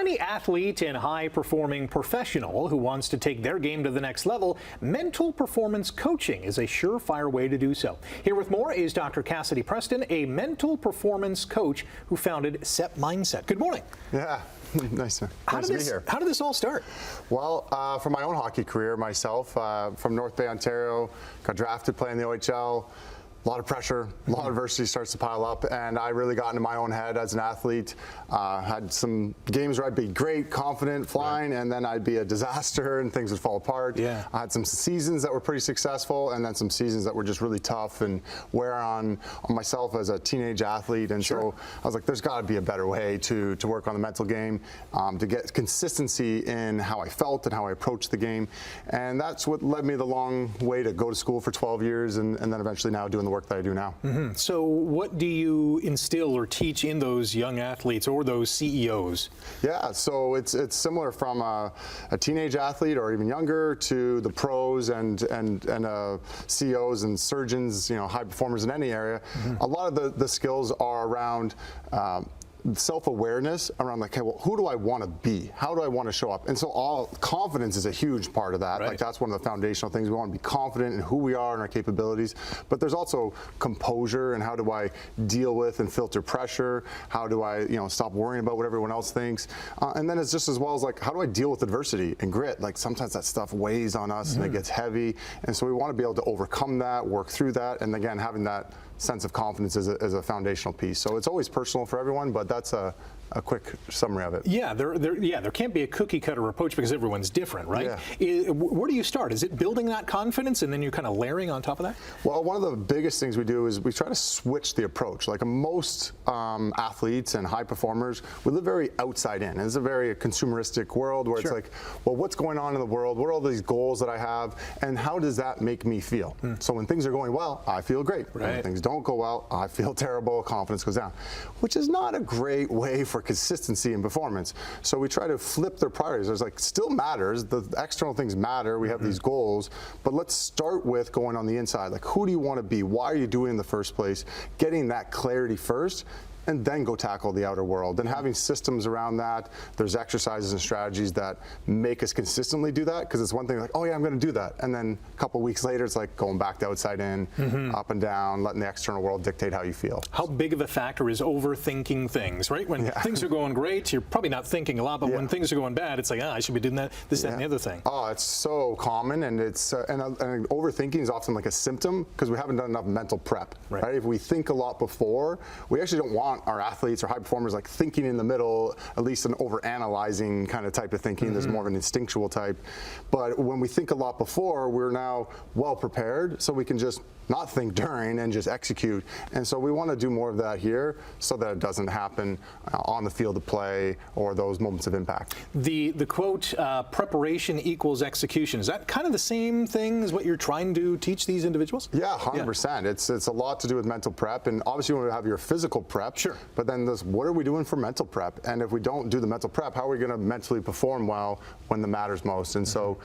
any athlete and high-performing professional who wants to take their game to the next level, mental performance coaching is a surefire way to do so. Here with more is Dr. Cassidy Preston, a mental performance coach who founded CEP Mindset. Good morning. Yeah. Nice to be here. How did this all start? Well, from my own hockey career myself, from North Bay, Ontario, got drafted playing the OHL. A lot of pressure, a lot of adversity starts to pile up, and I really got into my own head as an athlete. Had some games where I'd be great, confident, flying, and then I'd be a disaster and things would fall apart. Yeah. I had some seasons that were pretty successful, and then some seasons that were just really tough and wear on myself as a teenage athlete. And so I was like, there's got to be a better way to work on the mental game, to get consistency in how I felt and how I approached the game. And that's what led me the long way to go to school for 12 years and then eventually now doing the work that I do now. Mm-hmm. So what do you instill or teach in those young athletes or those CEOs? Yeah, so it's similar from a teenage athlete or even younger to the pros and CEOs and surgeons, high performers in any area. Mm-hmm. A lot of the skills are around self-awareness around like, okay, well, who do I want to be? How do I want to show up? And so all confidence is a huge part of that. Right. Like that's one of the foundational things. We want to be confident in who we are and our capabilities. But there's also composure and how do I deal with and filter pressure? How do I, stop worrying about what everyone else thinks? And then it's just as well as like, how do I deal with adversity and grit? Like sometimes that stuff weighs on us and it gets heavy. And so we want to be able to overcome that, work through that. And again, having that sense of confidence is a foundational piece. So it's always personal for everyone, but that's a quick summary of it. Yeah, there can't be a cookie cutter approach because everyone's different, right? Yeah. Where do you start? Is it building that confidence and then you're kind of layering on top of that? Well, one of the biggest things we do is we try to switch the approach. Like most athletes and high performers, we live very outside in. It's a very consumeristic world where it's like, well, what's going on in the world? What are all these goals that I have? And how does that make me feel? So when things are going well, I feel great. Right. When things don't go well, I feel terrible, confidence goes down, which is not a great way for consistency in performance. So we try to flip their priorities. There's like, still matters, the external things matter, we have these goals, but let's start with going on the inside. Like, who do you want to be? Why are you doing it in the first place? Getting that clarity first, and then go tackle the outer world. And having systems around that, there's exercises and strategies that make us consistently do that, because it's one thing like, oh yeah, I'm going to do that. And then a couple weeks later, it's like going back to outside in, up and down, letting the external world dictate how you feel. How big of a factor is overthinking things, right? When things are going great, you're probably not thinking a lot, but when things are going bad, it's like, I should be doing that, this, that, and the other thing. Oh, it's so common, and it's and overthinking is often like a symptom because we haven't done enough mental prep, right? If we think a lot before, we actually don't want our athletes or high performers like thinking in the middle, at least an over-analyzing kind of type of thinking. There's more of an instinctual type. But when we think a lot before, we're now well prepared, so we can just not think during and just execute. And so we want to do more of that here so that it doesn't happen on the field of play or those moments of impact. The quote, preparation equals execution, is that kind of the same thing as what you're trying to teach these individuals? Yeah, 100%. It's a lot to do with mental prep, and obviously you want to have your physical prep, but then what are we doing for mental prep? And if we don't do the mental prep, how are we going to mentally perform well when the matters most? And so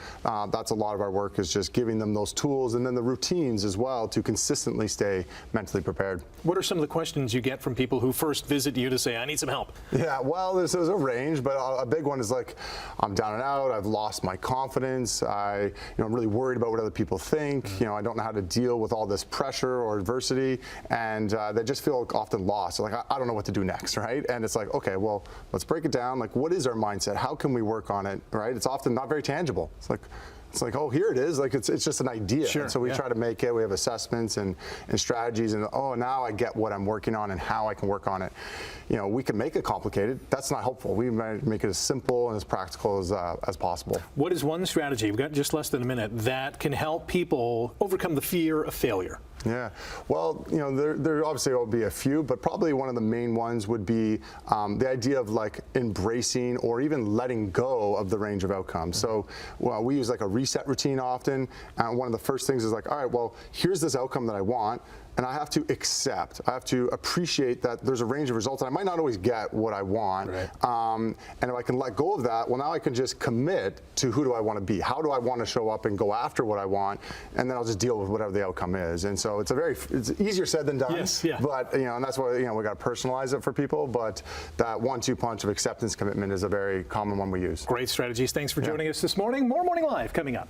that's a lot of our work, is just giving them those tools and then the routines as well to consistently stay mentally prepared. What are some of the questions you get from people who first visit you to say, I need some help? Yeah, well, there's a range, but a big one is like, I'm down and out, I've lost my confidence, I'm really worried about what other people think, I don't know how to deal with all this pressure or adversity, and they just feel often lost. Like, I don't know what to do next, right? And it's like, okay, well, let's break it down. Like, what is our mindset? How can we work on it, right? It's often not very tangible. It's like, oh, here it is. Like, it's just an idea. And so we try to make it. We have assessments and strategies, and now I get what I'm working on and how I can work on it. We can make it complicated. That's not helpful. We make it as simple and as practical as possible. What is one strategy, we've got just less than a minute, that can help people overcome the fear of failure? Yeah, well, there obviously will be a few, but probably one of the main ones would be the idea of like embracing or even letting go of the range of outcomes. So we use like a reset routine often. One of the first things is like, all right, well, here's this outcome that I want. and I have to accept. I have to appreciate that there's a range of results, and I might not always get what I want. Right. And if I can let go of that, well, now I can just commit to who do I want to be? How do I want to show up and go after what I want? And then I'll just deal with whatever the outcome is. And so it's easier said than done. Yes, yeah. But and that's why we got to personalize it for people. But that 1-2 punch of acceptance commitment is a very common one we use. Great strategies. Thanks for joining us this morning. More Morning Live coming up.